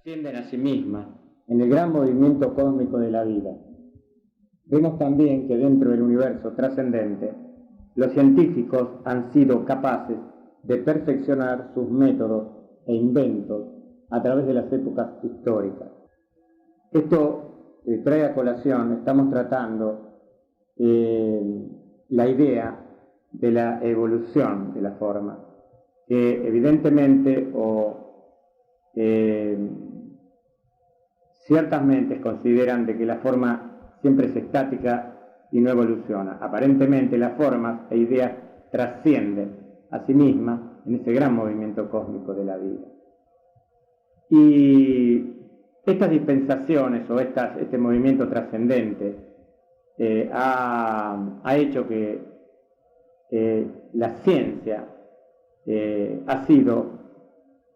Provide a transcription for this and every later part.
trascienden a sí mismas en el gran movimiento cósmico de la vida. Vemos también que dentro del universo trascendente, los científicos han sido capaces de perfeccionar sus métodos e inventos a través de las épocas históricas. Esto trae a colación, estamos tratando la idea de la evolución de la forma, que evidentemente ciertas mentes consideran de que la forma siempre es estática y no evoluciona. Aparentemente las formas e ideas trascienden a sí mismas en ese gran movimiento cósmico de la vida. Y estas dispensaciones o este movimiento trascendente ha hecho que la ciencia ha sido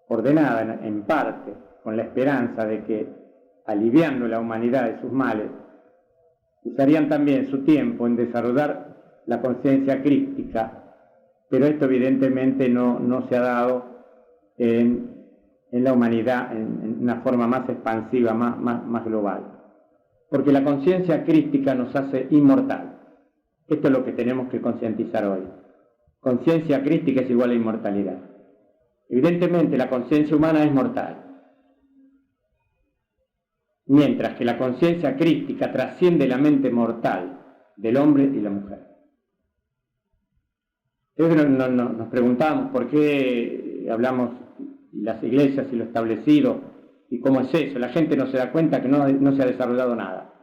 ordenada en parte con la esperanza de que, aliviando la humanidad de sus males, usarían también su tiempo en desarrollar la conciencia crística, pero esto evidentemente no se ha dado en la humanidad en una forma más expansiva, más global. Porque la conciencia crística nos hace inmortal. Esto es lo que tenemos que concientizar hoy. Conciencia crística es igual a inmortalidad. Evidentemente la conciencia humana es mortal, mientras que la conciencia crística trasciende la mente mortal del hombre y la mujer. Entonces nos preguntamos por qué hablamos las iglesias y lo establecido y cómo es eso. La gente no se da cuenta que no se ha desarrollado nada.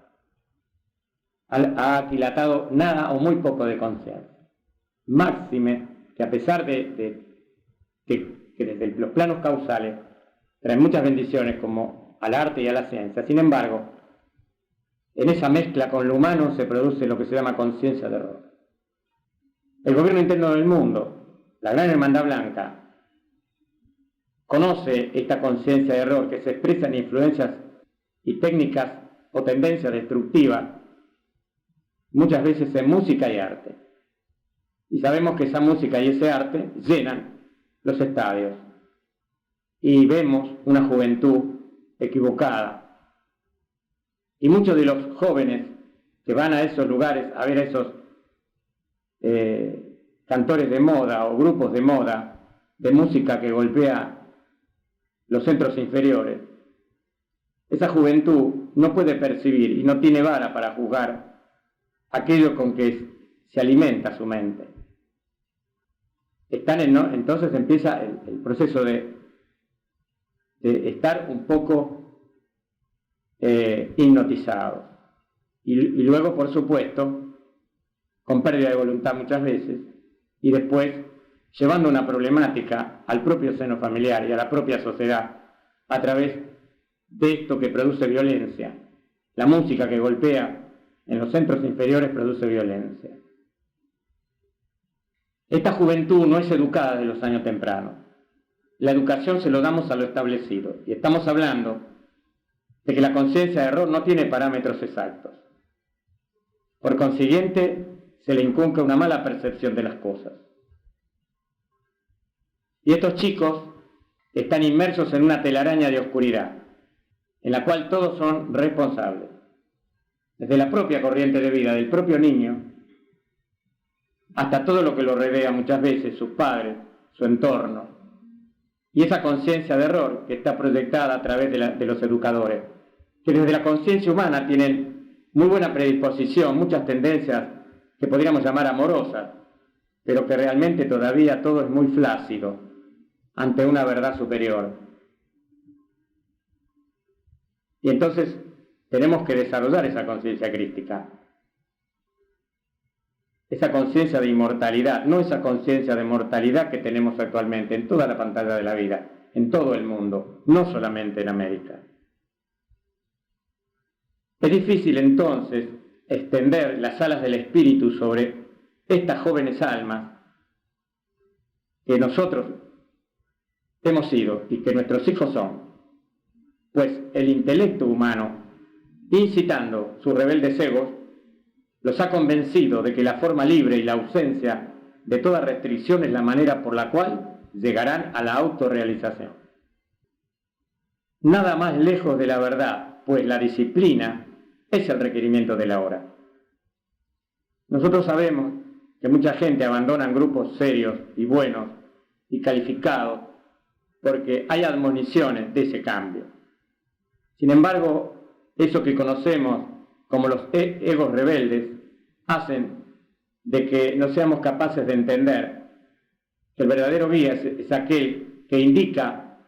Ha aquilatado nada o muy poco de conciencia. Máxime que a pesar de que desde los planos causales traen muchas bendiciones como al arte y a la ciencia, sin embargo, en esa mezcla con lo humano se produce lo que se llama conciencia de error. El gobierno interno del mundo, la Gran Hermandad Blanca, conoce esta conciencia de error que se expresa en influencias y técnicas o tendencias destructivas, muchas veces en música y arte. Y sabemos que esa música y ese arte llenan los estadios. Y vemos una juventud equivocada. Y muchos de los jóvenes que van a esos lugares a ver a esos cantores de moda o grupos de moda, de música que golpea los centros inferiores, esa juventud no puede percibir y no tiene vara para juzgar aquello con que se alimenta su mente. Entonces empieza el proceso de estar un poco hipnotizado. Y luego, por supuesto, con pérdida de voluntad muchas veces, y después llevando una problemática al propio seno familiar y a la propia sociedad a través de esto que produce violencia. La música que golpea en los centros inferiores produce violencia. Esta juventud no es educada de los años tempranos. La educación se lo damos a lo establecido. Y estamos hablando de que la conciencia de error no tiene parámetros exactos. Por consiguiente, se le inculca una mala percepción de las cosas. Y estos chicos están inmersos en una telaraña de oscuridad, en la cual todos son responsables. Desde la propia corriente de vida del propio niño, hasta todo lo que lo rodea muchas veces, sus padres, su entorno. Y esa conciencia de error que está proyectada a través de los educadores, que desde la conciencia humana tienen muy buena predisposición, muchas tendencias que podríamos llamar amorosas, pero que realmente todavía todo es muy flácido ante una verdad superior. Y entonces tenemos que desarrollar esa conciencia crística, esa conciencia de inmortalidad, no esa conciencia de mortalidad que tenemos actualmente en toda la pantalla de la vida, en todo el mundo, no solamente en América. Es difícil entonces extender las alas del espíritu sobre estas jóvenes almas que nosotros hemos sido y que nuestros hijos son, pues el intelecto humano, incitando sus rebeldes egos, los ha convencido de que la forma libre y la ausencia de toda restricción es la manera por la cual llegarán a la autorrealización. nada más lejos de la verdad, pues la disciplina es el requerimiento de la hora. Nosotros sabemos que mucha gente abandona grupos serios y buenos y calificados porque hay admoniciones de ese cambio. Sin embargo, eso que conocemos como los egos rebeldes hacen de que no seamos capaces de entender que el verdadero guía es aquel que indica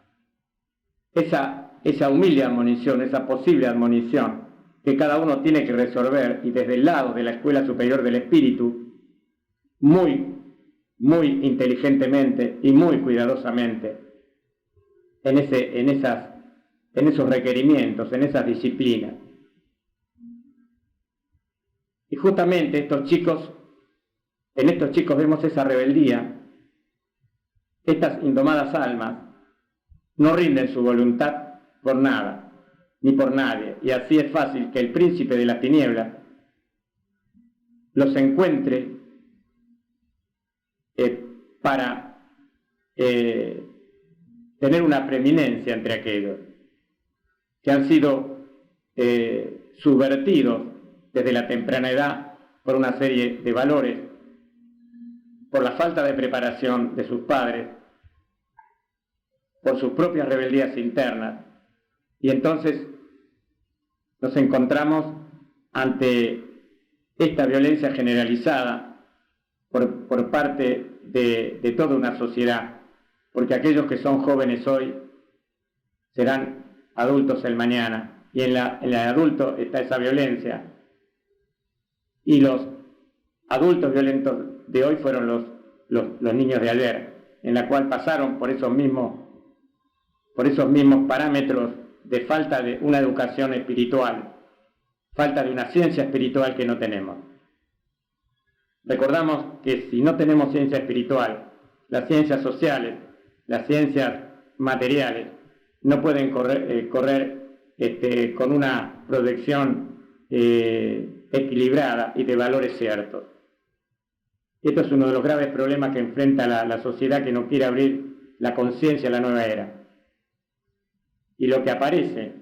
esa humilde admonición, esa posible admonición que cada uno tiene que resolver, y desde el lado de la Escuela Superior del Espíritu, muy inteligentemente y muy cuidadosamente, en esos requerimientos, en esas disciplinas. Y justamente en estos chicos vemos esa rebeldía. Estas indomadas almas no rinden su voluntad por nada, ni por nadie, y así es fácil que el príncipe de las tinieblas los encuentre para tener una preeminencia entre aquellos que han sido subvertidos desde la temprana edad por una serie de valores, por la falta de preparación de sus padres, por sus propias rebeldías internas, y entonces nos encontramos ante esta violencia generalizada por parte de toda una sociedad, porque aquellos que son jóvenes hoy serán adultos el mañana, y en el adulto está esa violencia, y los adultos violentos de hoy fueron los niños de ayer, en la cual pasaron por esos mismos parámetros de falta de una educación espiritual, falta de una ciencia espiritual que no tenemos. Recordamos que si no tenemos ciencia espiritual, las ciencias sociales, las ciencias materiales, no pueden correr con una proyección equilibrada y de valores ciertos. Esto es uno de los graves problemas que enfrenta la sociedad, que no quiere abrir la conciencia a la nueva era. Y lo que aparece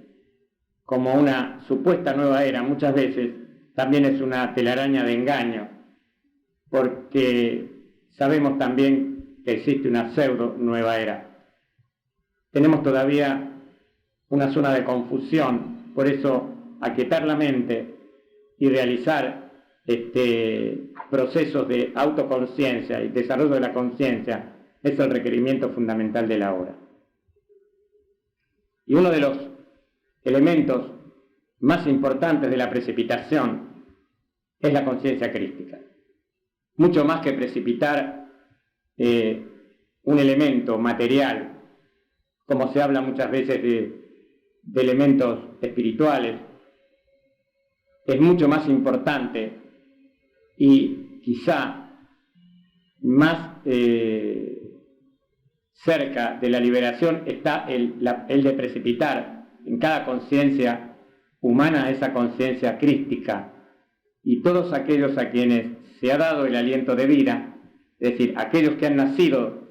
como una supuesta nueva era muchas veces también es una telaraña de engaño, porque sabemos también que existe una pseudo nueva era. Tenemos todavía una zona de confusión, por eso aquietar la mente y realizar procesos de autoconciencia y desarrollo de la conciencia es el requerimiento fundamental de la hora. Y uno de los elementos más importantes de la precipitación es la conciencia crística. Mucho más que precipitar un elemento material, como se habla muchas veces de elementos espirituales, es mucho más importante y quizá más cerca de la liberación está el de precipitar en cada conciencia humana esa conciencia crística, y todos aquellos a quienes se ha dado el aliento de vida, es decir, aquellos que han nacido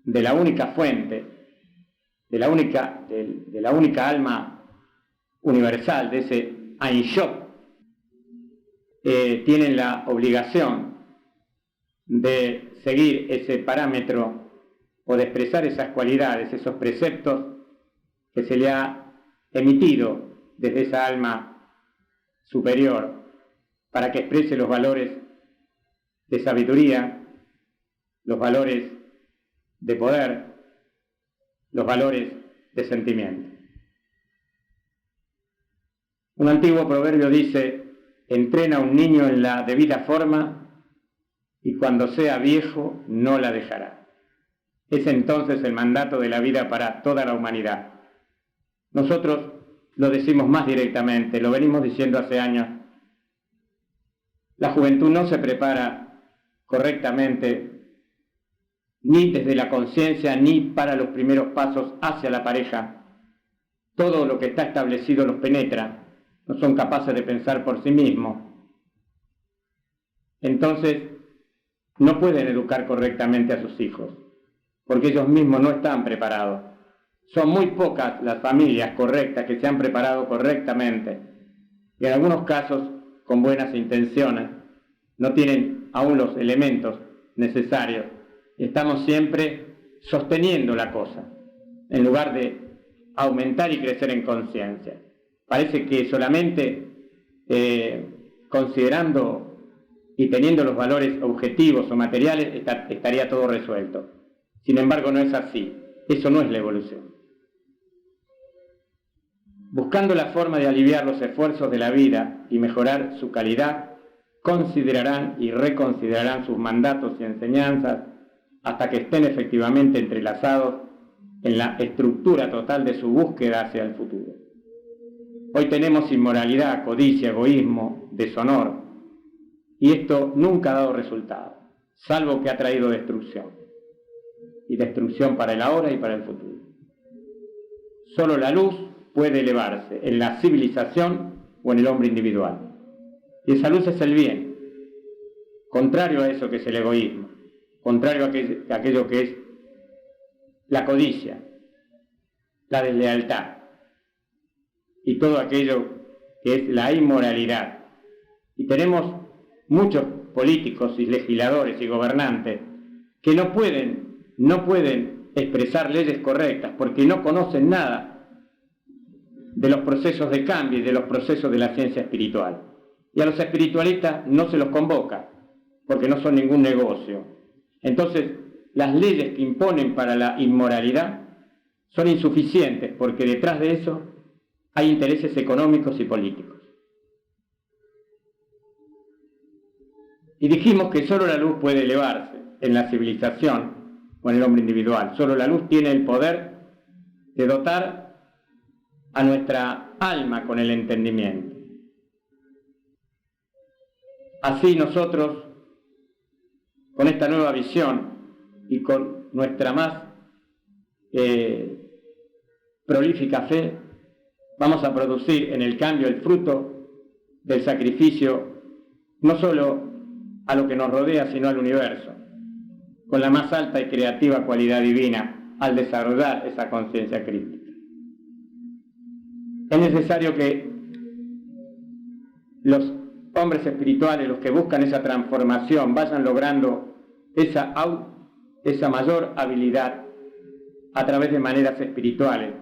de la única fuente, de la única alma universal, de ese Ein Sof, tienen la obligación de seguir ese parámetro o de expresar esas cualidades, esos preceptos que se le ha emitido desde esa alma superior, para que exprese los valores de sabiduría, los valores de poder, los valores de sentimiento. Un antiguo proverbio dice: entrena a un niño en la debida forma y cuando sea viejo no la dejará. Es entonces el mandato de la vida para toda la humanidad. Nosotros lo decimos más directamente, lo venimos diciendo hace años. La juventud no se prepara correctamente ni desde la conciencia ni para los primeros pasos hacia la pareja. Todo lo que está establecido los penetra, no son capaces de pensar por sí mismos. Entonces, no pueden educar correctamente a sus hijos, porque ellos mismos no están preparados. Son muy pocas las familias correctas que se han preparado correctamente y en algunos casos, con buenas intenciones, no tienen aún los elementos necesarios. Estamos siempre sosteniendo la cosa, en lugar de aumentar y crecer en conciencia. Parece que solamente considerando y teniendo los valores objetivos o materiales estaría todo resuelto. Sin embargo, no es así. Eso no es la evolución. Buscando la forma de aliviar los esfuerzos de la vida y mejorar su calidad, considerarán y reconsiderarán sus mandatos y enseñanzas hasta que estén efectivamente entrelazados en la estructura total de su búsqueda hacia el futuro. Hoy tenemos inmoralidad, codicia, egoísmo, deshonor, y esto nunca ha dado resultado, salvo que ha traído destrucción, y destrucción para el ahora y para el futuro. Solo la luz puede elevarse en la civilización o en el hombre individual, y esa luz es el bien, contrario a eso que es el egoísmo, contrario a aquello que es la codicia, la deslealtad y todo aquello que es la inmoralidad. Y tenemos muchos políticos y legisladores y gobernantes que no pueden expresar leyes correctas porque no conocen nada de los procesos de cambio y de los procesos de la ciencia espiritual. Y a los espiritualistas no se los convoca porque no son ningún negocio. Entonces, las leyes que imponen para la inmoralidad son insuficientes porque detrás de eso hay intereses económicos y políticos. Y dijimos que solo la luz puede elevarse en la civilización o en el hombre individual. Solo la luz tiene el poder de dotar a nuestra alma con el entendimiento. Así nosotros, con esta nueva visión y con nuestra más prolífica fe, vamos a producir en el cambio el fruto del sacrificio, no solo a lo que nos rodea, sino al universo, con la más alta y creativa cualidad divina, al desarrollar esa conciencia crítica. Es necesario que los hombres espirituales, los que buscan esa transformación, vayan logrando esa mayor habilidad a través de maneras espirituales,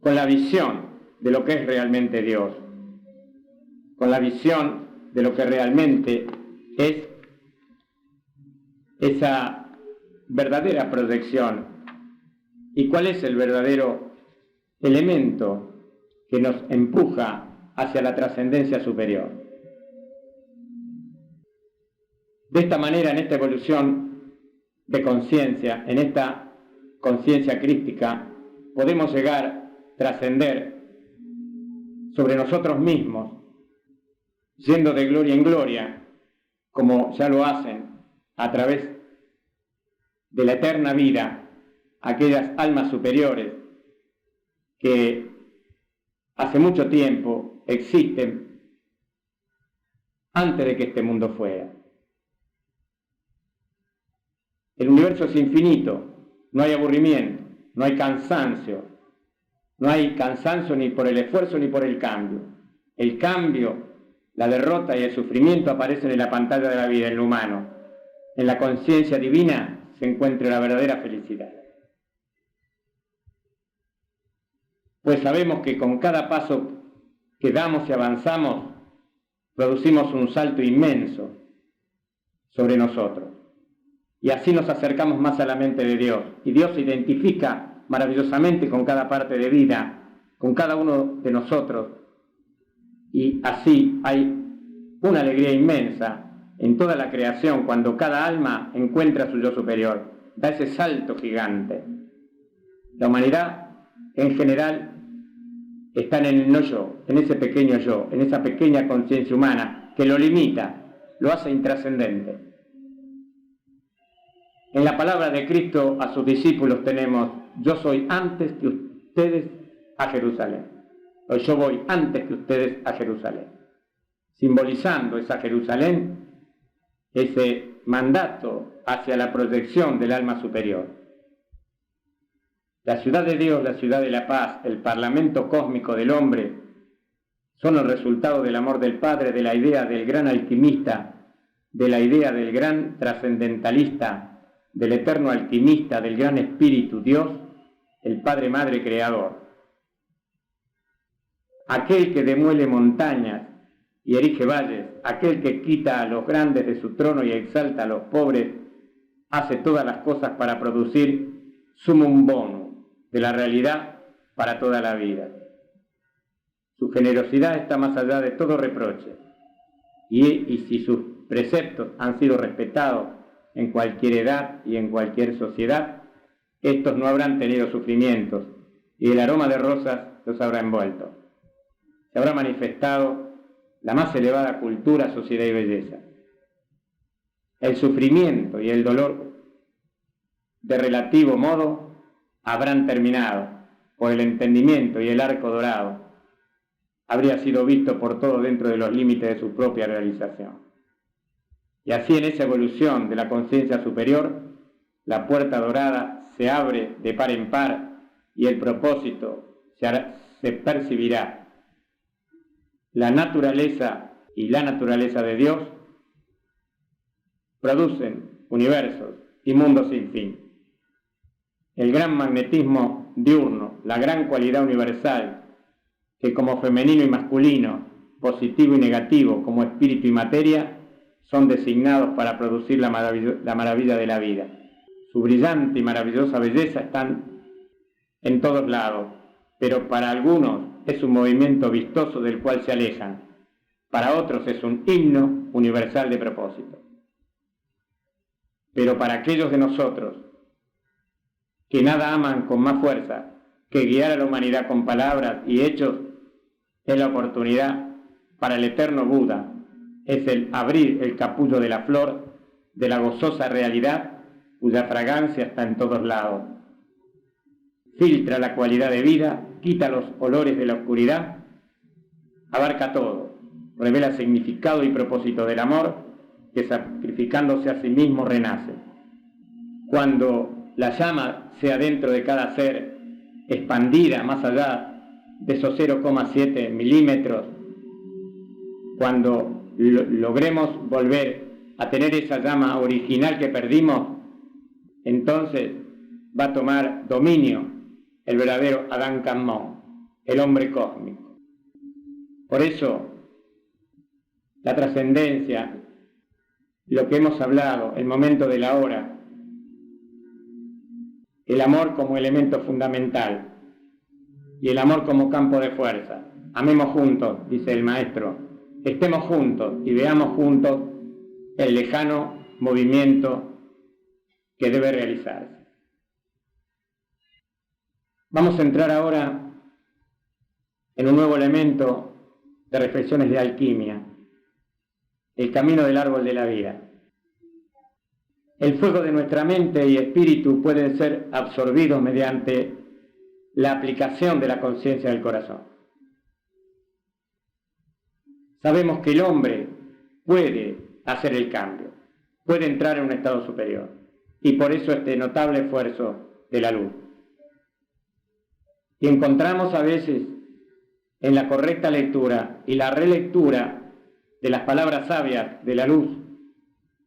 con la visión de lo que es realmente Dios, con la visión de lo que realmente es esa verdadera proyección y cuál es el verdadero elemento que nos empuja hacia la trascendencia superior. De esta manera, en esta evolución de conciencia, en esta conciencia crística, podemos llegar, trascender sobre nosotros mismos, yendo de gloria en gloria, como ya lo hacen a través de la eterna vida, aquellas almas superiores que hace mucho tiempo existen antes de que este mundo fuera. El universo es infinito, no hay aburrimiento, no hay cansancio, no hay cansancio ni por el esfuerzo ni por el cambio. El cambio, la derrota y el sufrimiento aparecen en la pantalla de la vida, en lo humano. En la conciencia divina se encuentra la verdadera felicidad. Pues sabemos que con cada paso que damos y avanzamos, producimos un salto inmenso sobre nosotros. Y así nos acercamos más a la mente de Dios. Y Dios se identifica maravillosamente con cada parte de vida, con cada uno de nosotros. Y así hay una alegría inmensa en toda la creación cuando cada alma encuentra su yo superior. Da ese salto gigante. La humanidad en general está en el no yo, en ese pequeño yo, en esa pequeña conciencia humana que lo limita, lo hace intrascendente. En la palabra de Cristo a sus discípulos tenemos: yo soy antes que ustedes a Jerusalén. O yo voy antes que ustedes a Jerusalén. Simbolizando esa Jerusalén, ese mandato hacia la proyección del alma superior. La ciudad de Dios, la ciudad de la paz, el parlamento cósmico del hombre, son el resultado del amor del Padre, de la idea del gran alquimista, de la idea del gran trascendentalista, del eterno alquimista, del gran espíritu, Dios, el Padre Madre Creador. Aquel que demuele montañas y erige valles, aquel que quita a los grandes de su trono y exalta a los pobres, hace todas las cosas para producir sumum bonum de la realidad para toda la vida. Su generosidad está más allá de todo reproche, y si sus preceptos han sido respetados en cualquier edad y en cualquier sociedad, estos no habrán tenido sufrimientos, y el aroma de rosas los habrá envuelto. Se habrá manifestado la más elevada cultura, sociedad y belleza. El sufrimiento y el dolor, de relativo modo, habrán terminado, por el entendimiento y el arco dorado habría sido visto por todo dentro de los límites de su propia realización. Y así, en esa evolución de la conciencia superior, la puerta dorada se abre de par en par y el propósito se percibirá. La naturaleza y la naturaleza de Dios producen universos y mundos sin fin. El gran magnetismo diurno, la gran cualidad universal, que como femenino y masculino, positivo y negativo, como espíritu y materia, son designados para producir la maravilla de la vida. Su brillante y maravillosa belleza están en todos lados, pero para algunos es un movimiento vistoso del cual se alejan, para otros es un himno universal de propósito. Pero para aquellos de nosotros que nada aman con más fuerza que guiar a la humanidad con palabras y hechos, es la oportunidad para el eterno Buda, es el abrir el capullo de la flor de la gozosa realidad cuya fragancia está en todos lados. Filtra la cualidad de vida, quita los olores de la oscuridad, abarca todo, revela significado y propósito del amor que sacrificándose a sí mismo renace. Cuando la llama sea dentro de cada ser expandida más allá de esos 0,7 milímetros, cuando logremos volver a tener esa llama original que perdimos, entonces va a tomar dominio el verdadero Adán Kadmon, el hombre cósmico. Por eso, la trascendencia, lo que hemos hablado, el momento de la hora, el amor como elemento fundamental y el amor como campo de fuerza. Amemos juntos, dice el maestro, estemos juntos y veamos juntos el lejano movimiento que debe realizarse. Vamos a entrar ahora en un nuevo elemento de reflexiones de alquimia, el camino del árbol de la vida. El fuego de nuestra mente y espíritu pueden ser absorbidos mediante la aplicación de la conciencia del corazón. Sabemos que el hombre puede hacer el cambio, puede entrar en un estado superior, y por eso este notable esfuerzo de la luz. Y encontramos a veces en la correcta lectura y la relectura de las palabras sabias de la luz,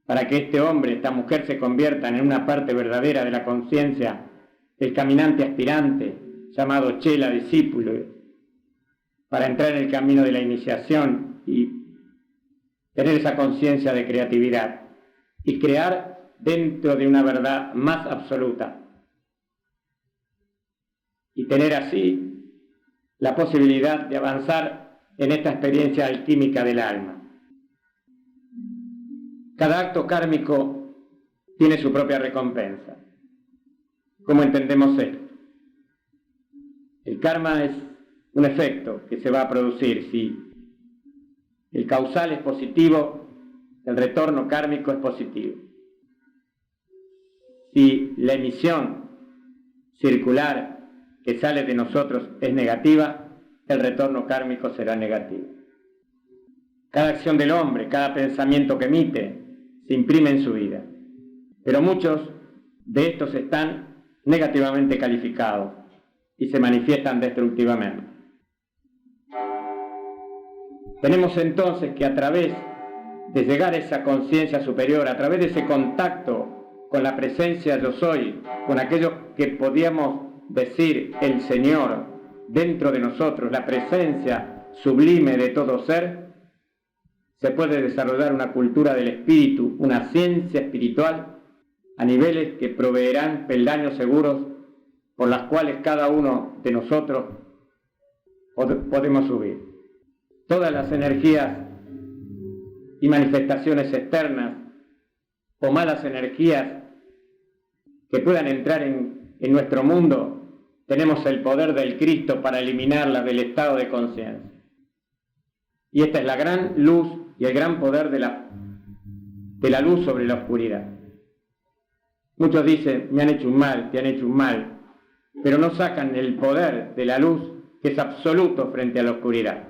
para que este hombre, esta mujer se conviertan en una parte verdadera de la conciencia del caminante aspirante, llamado Chela, discípulo, para entrar en el camino de la iniciación y tener esa conciencia de creatividad y crear dentro de una verdad más absoluta y tener así la posibilidad de avanzar en esta experiencia alquímica del alma. Cada acto kármico tiene su propia recompensa. ¿Cómo entendemos esto? El karma es un efecto que se va a producir. Si el causal es positivo, el retorno kármico es positivo. Si la emisión circular que sale de nosotros es negativa, el retorno kármico será negativo. Cada acción del hombre, cada pensamiento que emite, se imprime en su vida. Pero muchos de estos están negativamente calificados y se manifiestan destructivamente. Tenemos entonces que a través de llegar a esa conciencia superior, a través de ese contacto con la presencia yo soy, con aquello que podíamos decir el Señor dentro de nosotros, la presencia sublime de todo ser, se puede desarrollar una cultura del espíritu, una ciencia espiritual a niveles que proveerán peldaños seguros por las cuales cada uno de nosotros podemos subir. Todas las energías y manifestaciones externas o malas energías que puedan entrar en nuestro mundo, tenemos el poder del Cristo para eliminarlas del estado de conciencia. Y esta es la gran luz y el gran poder de la luz sobre la oscuridad. Muchos dicen, me han hecho un mal, te han hecho un mal, pero no sacan el poder de la luz, que es absoluto frente a la oscuridad.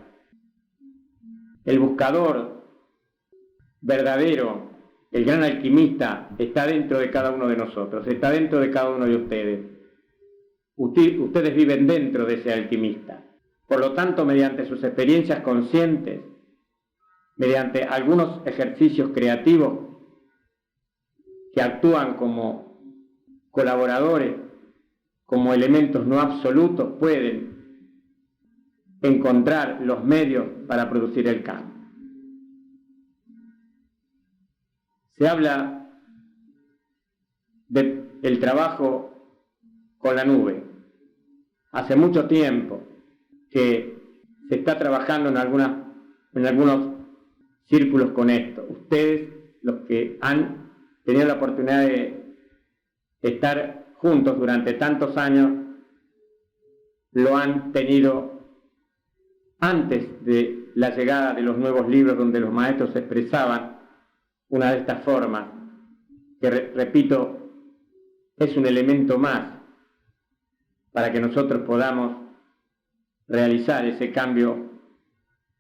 El buscador verdadero, el gran alquimista, está dentro de cada uno de nosotros, está dentro de cada uno de ustedes. Ustedes viven dentro de ese alquimista. Por lo tanto, mediante sus experiencias conscientes, mediante algunos ejercicios creativos que actúan como colaboradores, como elementos no absolutos, pueden encontrar los medios para producir el cambio. Se habla del trabajo con la nube. Hace mucho tiempo que se está trabajando en algunos círculos con esto. Ustedes, los que han tenido la oportunidad de estar juntos durante tantos años, lo han tenido antes de la llegada de los nuevos libros donde los maestros expresaban una de estas formas, que repito, es un elemento más para que nosotros podamos realizar ese cambio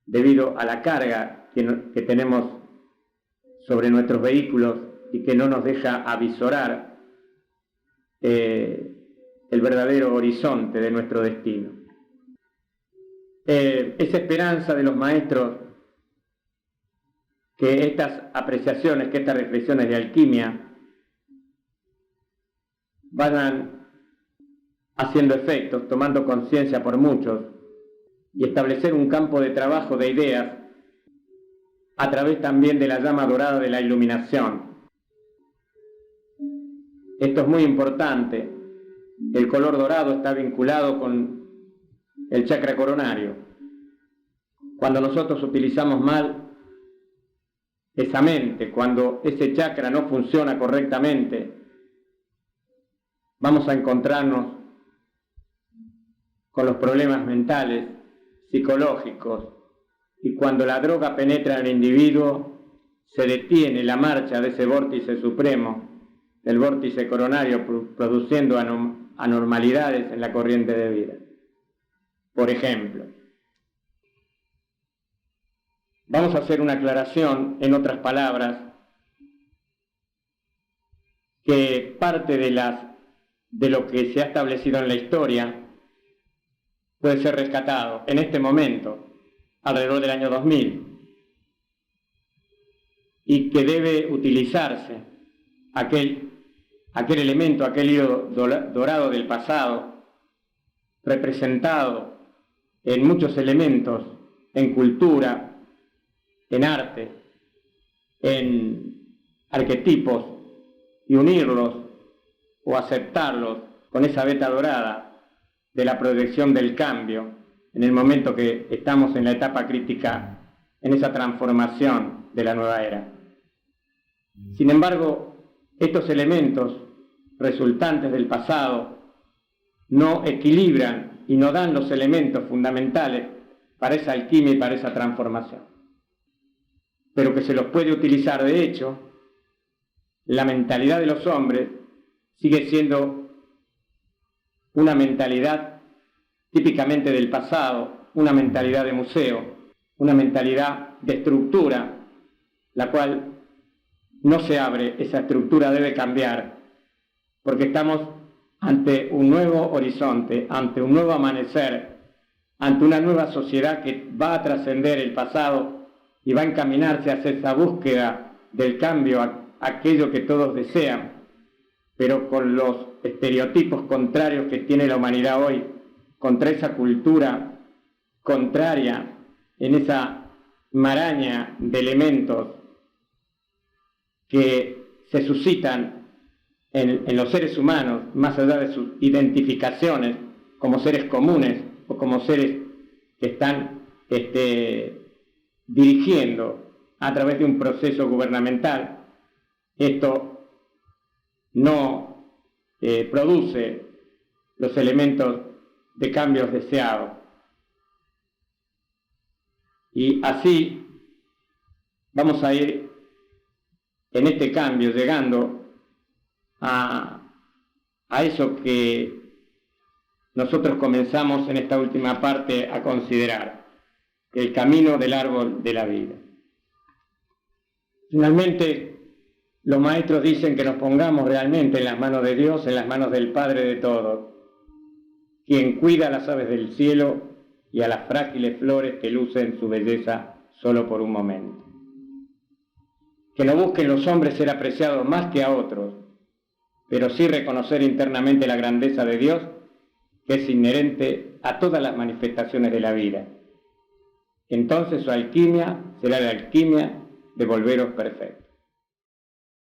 debido a la carga que tenemos sobre nuestros vehículos y que no nos deja avisorar el verdadero horizonte de nuestro destino. Esa esperanza de los maestros que estas apreciaciones, que estas reflexiones de alquimia vayan haciendo efectos, tomando conciencia por muchos, y establecer un campo de trabajo de ideas a través también de la llama dorada de la iluminación. Esto es muy importante. El color dorado está vinculado con el chakra coronario. Cuando nosotros utilizamos mal esa mente, cuando ese chakra no funciona correctamente, vamos a encontrarnos con los problemas mentales, psicológicos, y cuando la droga penetra en el individuo, se detiene la marcha de ese vórtice supremo, el vórtice coronario, produciendo anormalidades en la corriente de vida. Por ejemplo, vamos a hacer una aclaración, en otras palabras, que parte de lo que se ha establecido en la historia puede ser rescatado en este momento, alrededor del año 2000, y que debe utilizarse aquel elemento, aquel hilo dorado del pasado, representado en muchos elementos, en cultura, en arte, en arquetipos, y unirlos o aceptarlos con esa veta dorada de la proyección del cambio en el momento que estamos en la etapa crítica, en esa transformación de la nueva era. Sin embargo, estos elementos resultantes del pasado no equilibran y no dan los elementos fundamentales para esa alquimia y para esa transformación, pero que se los puede utilizar. De hecho, la mentalidad de los hombres sigue siendo una mentalidad típicamente del pasado, una mentalidad de museo, una mentalidad de estructura, la cual no se abre. Esa estructura debe cambiar, porque estamos ante un nuevo horizonte, ante un nuevo amanecer, ante una nueva sociedad que va a trascender el pasado y va a encaminarse hacia esa búsqueda del cambio, aquello que todos desean, pero con los estereotipos contrarios que tiene la humanidad hoy, contra esa cultura contraria, en esa maraña de elementos que se suscitan en los seres humanos, más allá de sus identificaciones como seres comunes o como seres que están dirigiendo a través de un proceso gubernamental. Esto no produce los elementos de cambios deseados. Y así vamos a ir en este cambio llegando a eso que nosotros comenzamos en esta última parte a considerar, el camino del árbol de la vida. Finalmente, los maestros dicen que nos pongamos realmente en las manos de Dios, en las manos del Padre de todos, quien cuida a las aves del cielo y a las frágiles flores que lucen su belleza solo por un momento. Que no busquen los hombres ser apreciados más que a otros, pero sí reconocer internamente la grandeza de Dios, que es inherente a todas las manifestaciones de la vida. Entonces su alquimia será la alquimia de volveros perfectos.